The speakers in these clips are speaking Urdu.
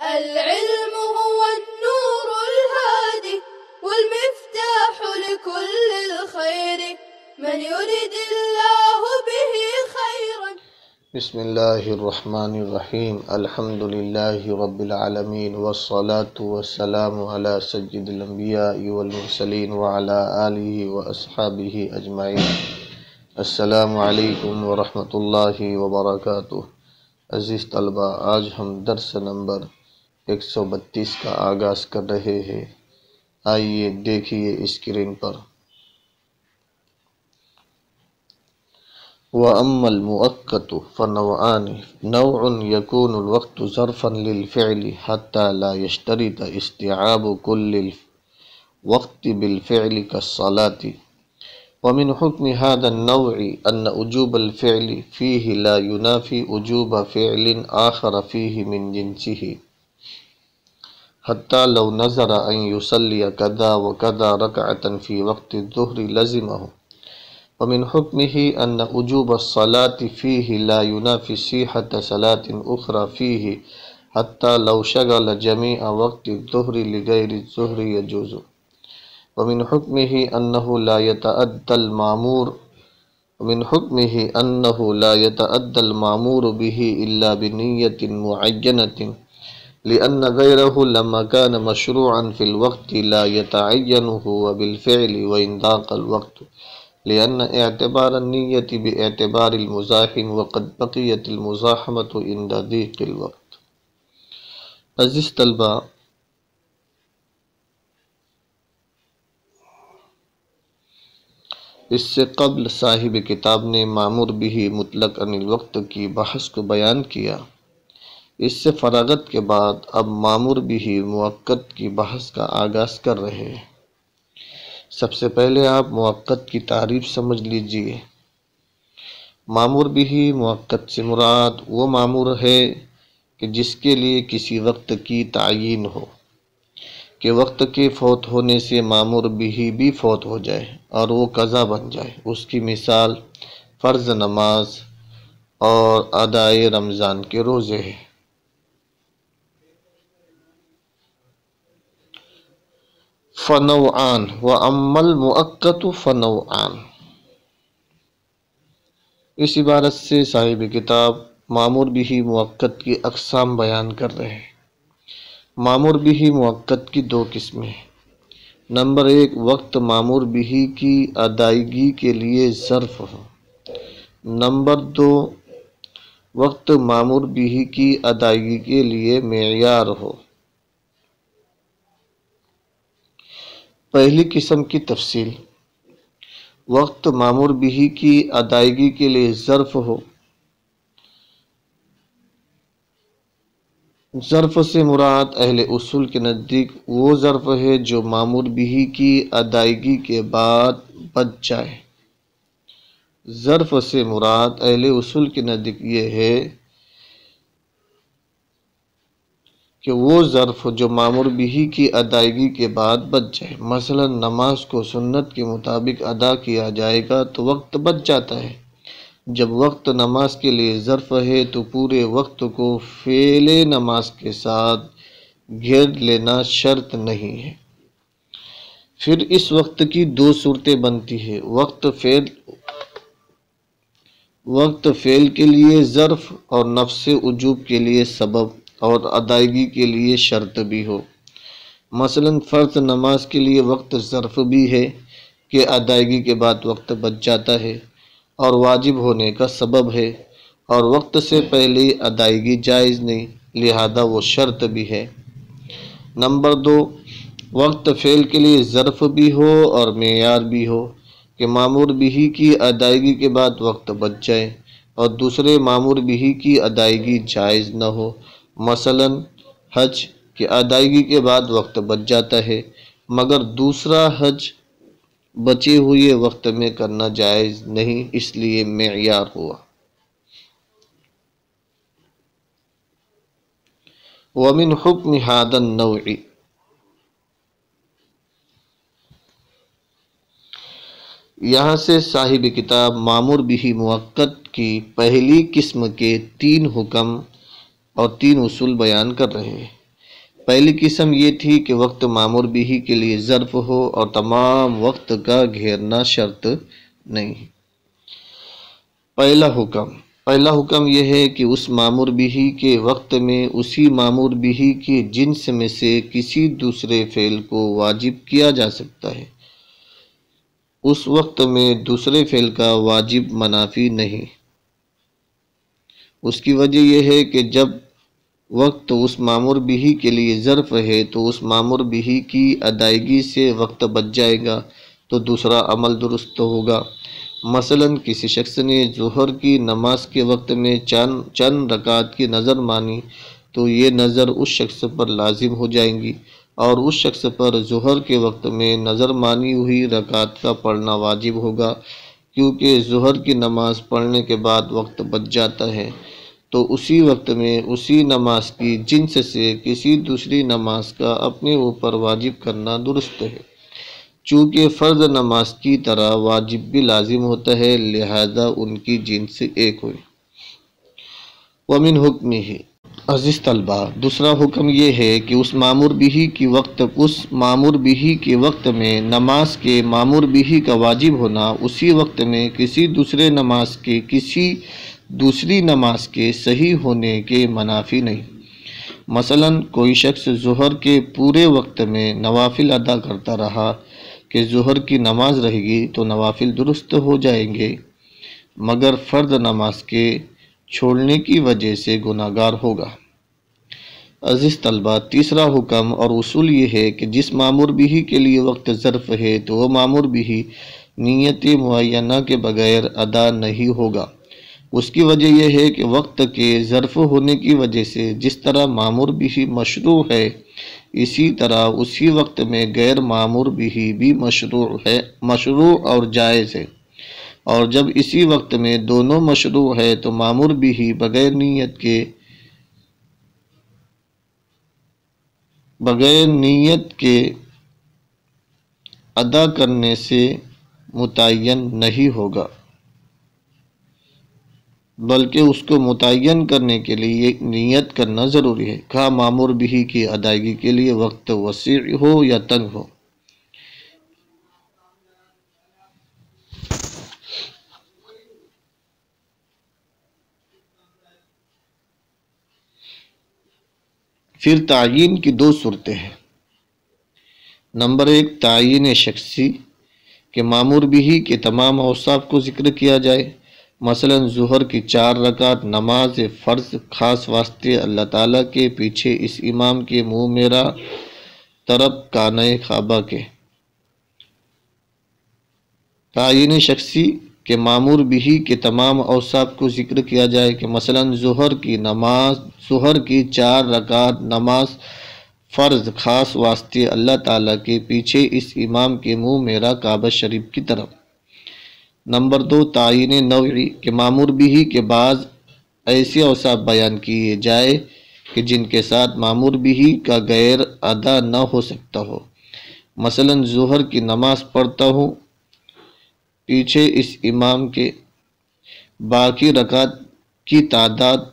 العلم هو النور الهادي والمفتاح لكل الخير من يرد الله به خيرا. بسم اللہ الرحمن الرحیم. الحمد للہ رب العالمین والصلاة والسلام علی سید الانبیاء والمرسلین وعلی آلہ واصحابہ اجمعین. السلام علیکم ورحمۃ اللہ وبرکاتہ. عزیز طلبہ، آج ہم درس نمبر 132 کا آغاز کر رہے ہیں. آئیے دیکھیے اسکرین پر. وَأَمَّا الْمُؤَقَّتُ فَنَوْعَانِ نوع يكون الوقت ظرفا للفعل حتى لا يشترط استيعاب كل الوقت بالفعل كالصلاة. ومن حكم هذا النوع أن وجوب الفعل فيه لا ينافي وجوب فعل آخر فيه من جنسه، حتى لو نظر أن يصلي كذا وكذا ركعة في وقت الظهر لزمه. ومن حكمه أن وجوب الصلاة فيه لا ينافي صحة صلاة أخرى فيه حتى لو شغل جميع وقت الظهر لغير الظهر يجوز. ومن حكمه أنه لا يتأدى المأمور به إلا بنية معينة، لأن غيره لما كان مشروعا في الوقت لا يتعينه وبالفعل وإن ضاق الوقت، لأن اعتبار النية باعتبار المزاحم وقد بقيت المزاحمة عند ضيق الوقت. عزیز طلبہ، اس سے قبل صاحب کتاب نے مامور بھی مطلق عن الوقت کی بحث کو بیان کیا. اس سے فراغت کے بعد اب مامور بھی موقت کی بحث کا آغاز کر رہے ہیں. سب سے پہلے آپ موقت کی تعریف سمجھ لیجئے. مامور بھی موقت سے مراد وہ مامور ہے کہ جس کے لیے کسی وقت کی تعیین ہو، کہ وقت کے فوت ہونے سے مامور بھی فوت ہو جائے اور وہ قضا بن جائے. اس کی مثال فرض نماز اور ادائے رمضان کے روزے ہیں. فنوعان وَأَمَّا الْمُؤَقَّتُ فَنَوْعَانِ. اس عبارت سے صاحب کتاب مامور بھی موقت کی اقسام بیان کر رہے ہیں. مامور بھی موقت کی دو قسمیں. نمبر 1، وقت مامور بھی کی ادائیگی کے لیے ظرف ہو. نمبر 2، وقت مامور بھی کی ادائیگی کے لیے معیار ہو. پہلی قسم کی تفصیل: وقت مامور بھی کی ادائیگی کے لیے ظرف ہو. ظرف سے مراد اہل اصول کے نزدیک وہ ظرف ہے جو مامور بھی کی ادائیگی کے بعد بچ جائے. ظرف سے مراد اہل اصول کے نزدیک یہ ہے کہ وہ ظرف جو مامور بھی کی ادائیگی کے بعد بچ جائے. مثلا نماز کو سنت کے مطابق ادا کیا جائے گا تو وقت بچ جاتا ہے. جب وقت نماز کے لیے ظرف ہے تو پورے وقت کو فعل نماز کے ساتھ گھیر لینا شرط نہیں ہے. پھر اس وقت کی دو صورتیں بنتی ہیں: وقت فعل کے لیے ظرف اور نفس وجوب کے لیے سبب اور ادائیگی کے لیے شرط بھی ہو. مثلا فرض نماز کے لیے وقت ظرف بھی ہے کہ ادائیگی کے بعد وقت بچ جاتا ہے اور واجب ہونے کا سبب ہے، اور وقت سے پہلے ادائیگی جائز نہیں، لہذا وہ شرط بھی ہے. نمبر 2، وقت فعل کے لیے ظرف بھی ہو اور معیار بھی ہو کہ مامور بھی کی ادائیگی کے بعد وقت بچ جائے اور دوسرے مامور بھی کی ادائیگی جائز نہ ہو. مثلا حج کی ادائیگی کے بعد وقت بچ جاتا ہے مگر دوسرا حج بچے ہوئے وقت میں کرنا جائز نہیں، اس لیے معیار ہوا. ومن حکم هذا النوع، یہاں سے صاحب کتاب مامور بھی موقت کی پہلی قسم کے 3 حکم اور 3 اصول بیان کر رہے ہیں. پہلی قسم یہ تھی کہ وقت مامور بھی کے لیے ظرف ہو اور تمام وقت کا گھیرنا شرط نہیں۔ پہلا حکم یہ ہے کہ اس مامور بھی کے وقت میں اسی مامور بھی کی جنس میں سے کسی دوسرے فعل کو واجب کیا جا سکتا ہے۔ اس وقت میں دوسرے فعل کا واجب منافی نہیں۔ اس کی وجہ یہ ہے کہ جب وقت اس مامور بھی کے لیے ظرف ہے تو اس مامور بھی کی ادائیگی سے وقت بچ جائے گا تو دوسرا عمل درست ہوگا۔ مثلا کسی شخص نے ظہر کی نماز کے وقت میں چند رکعت کی نظر مانی تو یہ نظر اس شخص پر لازم ہو جائیں گی اور اس شخص پر ظہر کے وقت میں نظر مانی ہوئی رکعت کا پڑھنا واجب ہوگا، کیونکہ ظہر کی نماز پڑھنے کے بعد وقت بچ جاتا ہے تو اسی وقت میں اسی نماز کی جنس سے کسی دوسری نماز کا اپنے اوپر واجب کرنا درست ہے۔ چونکہ فرض نماز کی طرح واجب بھی لازم ہوتا ہے، لہذا ان کی جنس ایک ہوئی۔ ومن حکمہ، عزیز طلبہ، دوسرا حکم یہ ہے کہ اس مامور بھی کے وقت میں نماز کے مامور بھی کا واجب ہونا اسی وقت میں کسی دوسری نماز کے صحیح ہونے کے منافی نہیں۔ مثلا کوئی شخص ظہر کے پورے وقت میں نوافل ادا کرتا رہا کہ ظہر کی نماز رہے گی تو نوافل درست ہو جائیں گے، مگر فرض نماز کے چھوڑنے کی وجہ سے گناہگار ہوگا۔ عزیز طلبہ، تیسرا حکم اور اصول یہ ہے کہ جس مامور بھی کے لیے وقت ظرف ہے تو وہ مامور بھی نیت معینہ کے بغیر ادا نہیں ہوگا۔ اس کی وجہ یہ ہے کہ وقت کے ظرف ہونے کی وجہ سے جس طرح مامور بھی مشروع ہے، اسی طرح اسی وقت میں غیر مامور بھی مشروع اور جائز ہے، اور جب اسی وقت میں دونوں مشروع ہے تو مامور بھی بغیر نیت کے ادا کرنے سے متعین نہیں ہوگا، بلکہ اس کو متعین کرنے کے لیے نیت کرنا ضروری ہے، خواہ مامور بھی کی ادائیگی کے لیے وقت وسیع ہو یا تنگ ہو۔ پھر تعین کی دو صورتیں ہیں۔ نمبر 1، تعین شخصی کہ مامور بھی کے تمام اوصاف کو ذکر کیا جائے۔ مثلا ظہر کی 4 رکعت نماز فرض خاص واسطے اللہ تعالیٰ کے پیچھے اس امام کے منہ میرا طرف کانہ کعبہ کے۔ تعین شخصی کہ مامور بھی کے تمام اوصاف کو ذکر کیا جائے کہ مثلا ظہر کی 4 رکعت نماز فرض خاص واسطے اللہ تعالیٰ کے پیچھے اس امام کے منہ میرا کعبہ شریف کی طرف۔ نمبر 2، تعین نوعی کہ مامور بھی کے بعض ایسے اوصاف بیان کیے جائے کہ جن کے ساتھ مامور بھی کا غیر ادا نہ ہو سکتا ہو۔ مثلا ظہر کی نماز پڑھتا ہوں پیچھے اس امام کے، باقی رکعت کی تعداد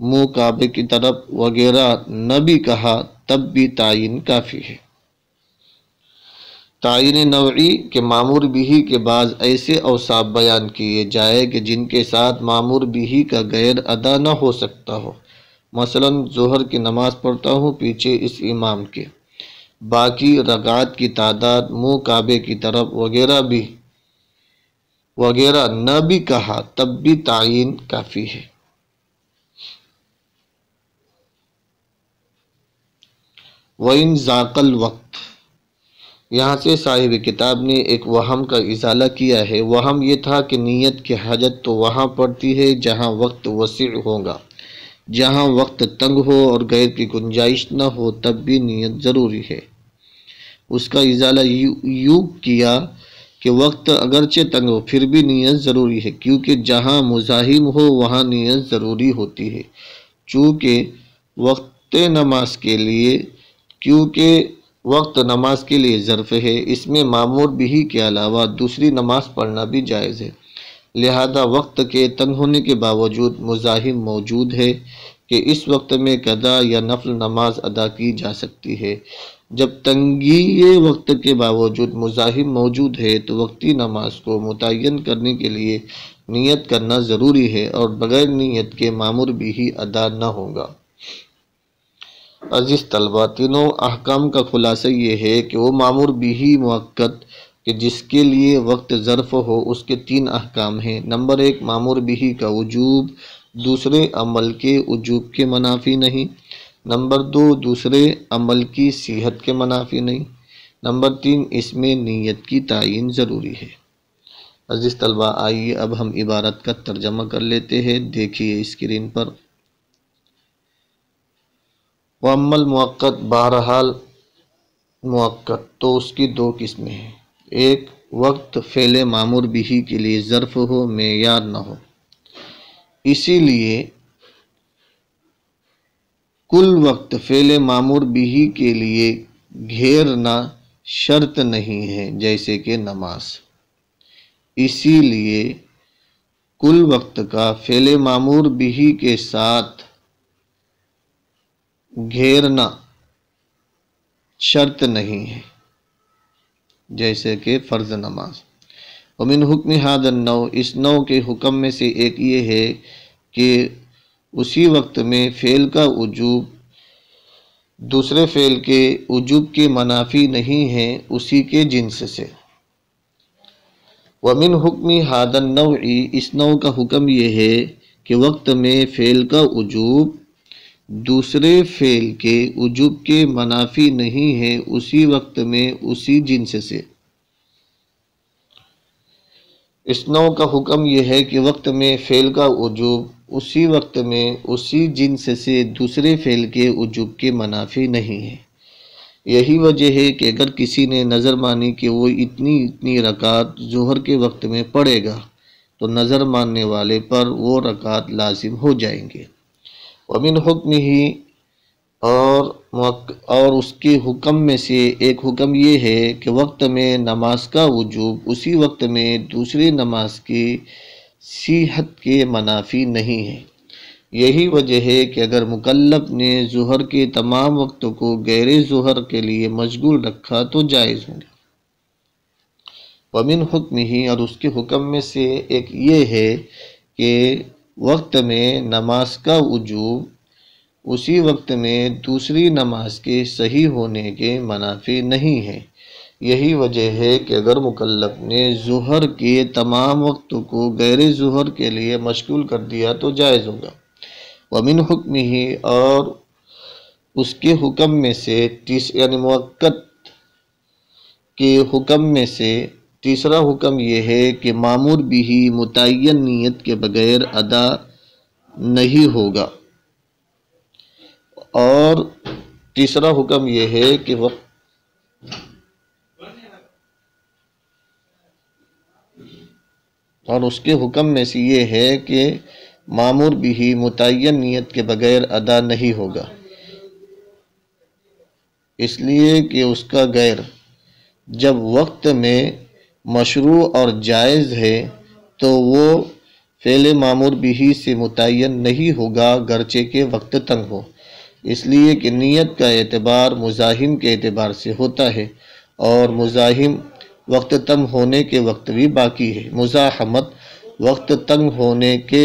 منہ کعبے کی طرف وغیرہ نہ بھی کہا تب بھی تعین کافی ہے۔ تعین نوعی کہ مامور بھی کے بعض ایسے اوصاف بیان کیے جائے کہ جن کے ساتھ مامور بھی کا غیر ادا نہ ہو سکتا ہو۔ مثلا ظہر کی نماز پڑھتا ہوں پیچھے اس امام کے، باقی رکعات کی تعداد منہ کعبے کی طرف وغیرہ نہ بھی کہا تب بھی تعین کافی ہے۔ وَإِن ذَاقَ الْوَقْتِ، یہاں سے صاحب کتاب نے ایک وہم کا ازالہ کیا ہے۔ وہم یہ تھا کہ نیت کی حاجت تو وہاں پڑتی ہے جہاں وقت وسیع ہوگا، جہاں وقت تنگ ہو اور غیر کی گنجائش نہ ہو تب بھی نیت ضروری ہے۔ اس کا ازالہ یوں کیا کہ وقت اگرچہ تنگ ہو پھر بھی نیت ضروری ہے، کیونکہ جہاں مزاحم ہو وہاں نیت ضروری ہوتی ہے۔ چونکہ وقت نماز کے لیے ظرف ہے، اس میں مامور بھی کے علاوہ دوسری نماز پڑھنا بھی جائز ہے، لہذا وقت کے تنگ ہونے کے باوجود مزاحم موجود ہے کہ اس وقت میں قضا یا نفل نماز ادا کی جا سکتی ہے۔ جب تنگی وقت کے باوجود مزاحم موجود ہے تو وقتی نماز کو متعین کرنے کے لیے نیت کرنا ضروری ہے، اور بغیر نیت کے مامور بھی ہی ادا نہ ہوگا۔ عزیز طلبہ، تینوں احکام کا خلاصہ یہ ہے کہ وہ مامور بھی ہی موقت کہ جس کے لیے وقت ظرف ہو اس کے تین احکام ہیں۔ نمبر 1، مامور بھی کا وجوب دوسرے عمل کے وجوب کے منافی نہیں۔ نمبر 2، دوسرے عمل کی صحت کے منافی نہیں۔ نمبر 3، اس میں نیت کی تعین ضروری ہے۔ عزیز طلبہ، آئیے اب ہم عبارت کا ترجمہ کر لیتے ہیں۔ دیکھیے اسکرین پر، وَأَمَّا الْمُؤَقَّتُ، بہرحال مؤقت تو اس کی دو قسمیں ہیں۔ ایک، وقت فعل مامور بھی کے لیے ظرف ہو، معیار نہ ہو، اسی لیے کل وقت فعل مامور بھی کے لیے گھیرنا شرط نہیں ہے، جیسے کہ نماز۔ اسی لیے کل وقت کا فعل مامور بھی کے ساتھ گھیرنا شرط نہیں ہے، جیسے کہ فرض نماز۔ ومن حکم ھذا النوع، اس نوع کے حکم میں سے ایک یہ ہے کہ اسی وقت میں فعل کا وجوب دوسرے فعل کے وجوب کے منافی نہیں ہے، اسی کے جنس سے۔ ومن حکم ھذا النوع، اس نوع کا حکم یہ ہے کہ وقت میں فعل کا وجوب دوسرے فعل کے وجوب کے منافی نہیں ہے، اسی وقت میں اسی جنس سے۔ اس نوع کا حکم یہ ہے کہ وقت میں فعل کا وجوب اسی وقت میں اسی جنس سے دوسرے فعل کے وجوب کے منافی نہیں ہے۔ یہی وجہ ہے کہ اگر کسی نے نظر مانی کہ وہ اتنی رکعت ظہر کے وقت میں پڑھے گا تو نظر ماننے والے پر وہ رکعت لازم ہو جائیں گے۔ ومن حکم ہی، اور اس کے حکم میں سے ایک حکم یہ ہے کہ وقت میں نماز کا وجوب اسی وقت میں دوسری نماز کی صحت کے منافی نہیں ہے۔ یہی وجہ ہے کہ اگر مکلف نے ظہر کے تمام وقت کو غیر ظہر کے لیے مشغول رکھا تو جائز ہوں گے۔ ومن حکم ہی، اور اس کے حکم میں سے ایک یہ ہے کہ وقت میں نماز کا وجوب اسی وقت میں دوسری نماز کے صحیح ہونے کے منافی نہیں ہے۔ یہی وجہ ہے کہ اگر مکلف نے ظہر کے تمام وقت کو غیر ظہر کے لیے مشغول کر دیا تو جائز ہوگا۔ ومن حکم ہی، اور اس کے حکم میں سے یعنی موقت کے حکم میں سے تیسرا حکم یہ ہے کہ مامور بھی متعین نیت کے بغیر ادا نہیں ہوگا۔ اور تیسرا حکم یہ ہے کہ اور اس کے حکم میں سے یہ ہے کہ مامور بھی متعین نیت کے بغیر ادا نہیں ہوگا، اس لیے کہ اس کا غیر جب وقت میں مشروع اور جائز ہے تو وہ فعل مامور بھی سے متعین نہیں ہوگا، گرچہ کہ وقت تنگ ہو، اس لیے کہ نیت کا اعتبار مزاحم کے اعتبار سے ہوتا ہے، اور مزاحم وقت تنگ ہونے کے وقت بھی باقی ہے، مزاحمت وقت تنگ ہونے کے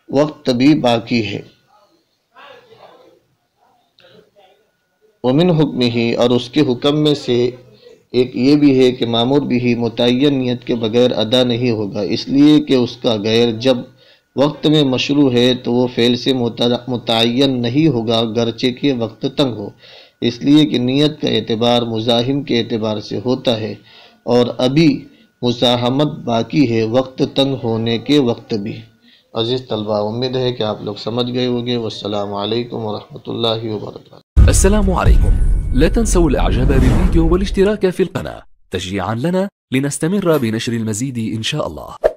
وقت بھی باقی ہے۔ ومن حکم ہی، اور اس کے حکم میں سے ایک یہ بھی ہے کہ مامور بھی متعین نیت کے بغیر ادا نہیں ہوگا، اس لیے کہ اس کا غیر جب وقت میں مشروع ہے تو وہ فعل سے متعین نہیں ہوگا، گرچہ کہ وقت تنگ ہو، اس لیے کہ نیت کا اعتبار مزاحم کے اعتبار سے ہوتا ہے، اور ابھی مزاحمت باقی ہے وقت تنگ ہونے کے وقت بھی۔ عزیز طلبہ، امید ہے کہ آپ لوگ سمجھ گئے ہوں گے۔ والسلام علیکم ورحمۃ اللہ وبرکاتہ۔ السلام عليكم، لا تنسوا الاعجاب بالفيديو والاشتراك في القناة تشجيعا لنا لنستمر بنشر المزيد إن شاء الله.